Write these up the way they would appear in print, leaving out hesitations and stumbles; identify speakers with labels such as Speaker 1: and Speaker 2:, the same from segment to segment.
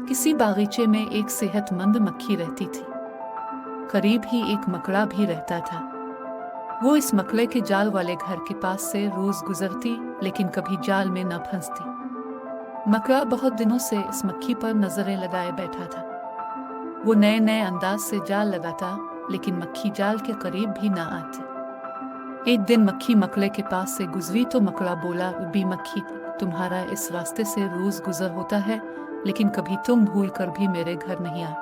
Speaker 1: किसी बागीचे में एक सेहतमंद मक्खी रहती थी। करीब ही एक मकड़ा भी रहता था। वो इस मकड़े के जाल वाले घर के पास से रोज गुजरती, लेकिन कभी जाल में न फंसती। मकड़ा बहुत दिनों से इस मक्खी पर नजरें लगाए बैठा था। वो नए नए अंदाज से जाल लगाता, लेकिन मक्खी जाल के करीब भी ना आती। एक दिन मक्खी मकड़े के पास से गुजरी तो मकड़ा बोला, बी मक्खी, तुम्हारा इस रास्ते से रोज गुजर होता है, लेकिन कभी तुम भूल कर भी मेरे घर नहीं आ।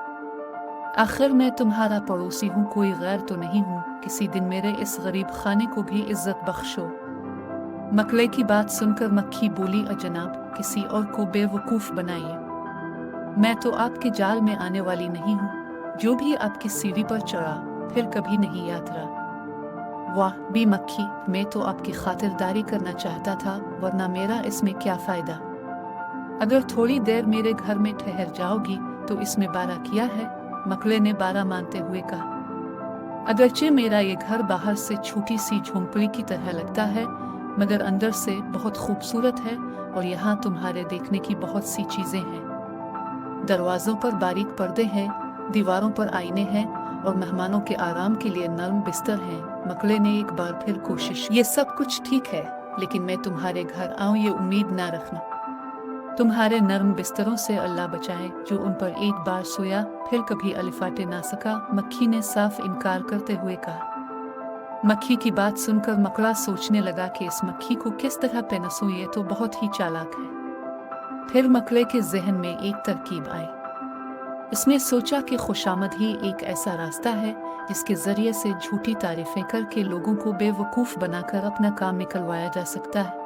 Speaker 1: आखिर मैं तुम्हारा पड़ोसी हूँ, कोई गैर तो नहीं हूँ। किसी दिन मेरे इस गरीब खाने को भी इज्जत बख्शो। मकड़े की बात सुनकर मक्खी बोली, जनाब, किसी और को बेवकूफ बनाइए। मैं तो आपके जाल में आने वाली नहीं हूँ। जो भी आपकी सीढ़ी पर चढ़ा फिर कभी नहीं याद रहा। वाह बी मक्खी, मैं तो आपकी खातिरदारी करना चाहता था, वरना मेरा इसमें क्या फायदा। अगर थोड़ी देर मेरे घर में ठहर जाओगी तो इसमें 12 किया है। मकड़े ने 12 मानते हुए कहा। अगरचे मेरा ये घर बाहर से छोटी सी झोंपड़ी की तरह लगता है, मगर अंदर से बहुत खूबसूरत है और यहाँ तुम्हारे देखने की बहुत सी चीजें हैं। दरवाजों पर बारीक पर्दे हैं, दीवारों पर आईने हैं और मेहमानों के आराम के लिए नरम बिस्तर हैं। मकड़े ने एक बार फिर कोशिश, ये सब कुछ ठीक है, लेकिन मैं तुम्हारे घर आऊं ये उम्मीद ना रखना। तुम्हारे नरम बिस्तरों से अल्लाह बचाए। जो उन पर एक बार सोया फिर कभी अलिफाटे ना सका। मक्खी ने साफ इनकार करते हुए कहा। मक्खी की बात सुनकर मकड़ा सोचने लगा कि इस मक्खी को किस तरह पेनसूं, ये तो बहुत ही चालाक है। फिर मकड़े के जहन में एक तरकीब आई। इसने सोचा कि खुशामद ही एक ऐसा रास्ता है जिसके जरिए से झूठी तारीफें करके लोगों को बेवकूफ बनाकर अपना काम निकलवाया जा सकता है।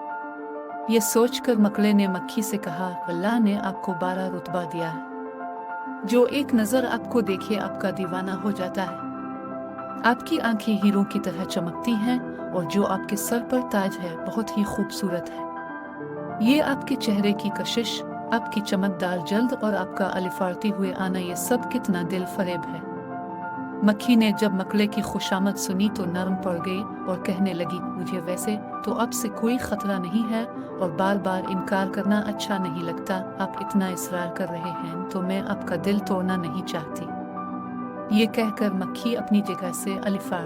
Speaker 1: ये सोचकर मकड़े ने मक्खी से कहा, अल्लाह ने आपको 12 रुतबा दिया है। जो एक नजर आपको देखे आपका दीवाना हो जाता है। आपकी आंखें हीरों की तरह चमकती हैं और जो आपके सर पर ताज है बहुत ही खूबसूरत है। ये आपके चेहरे की कशिश, आपकी चमकदार जल्द और आपका अलिफाड़ती हुए आना, ये सब कितना दिल फरेब है। मक्खी ने जब मकड़े की खुशामद सुनी तो नरम पड़ गई और कहने लगी, मुझे वैसे तो अब से कोई खतरा नहीं है और बार बार इनकार करना अच्छा नहीं लगता। आप इतना इसरार कर रहे हैं तो मैं आपका दिल तोड़ना नहीं चाहती। ये कहकर मक्खी अपनी जगह से अलिफा।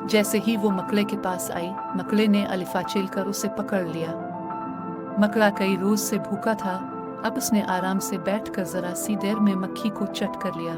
Speaker 1: जैसे ही वो मकड़े के पास आई, मकड़े ने अलिफा चलकर उसे पकड़ लिया। मकड़ा कई रोज से भूखा था, अब उसने आराम से बैठकर जरा सी देर में मक्खी को चट कर लिया।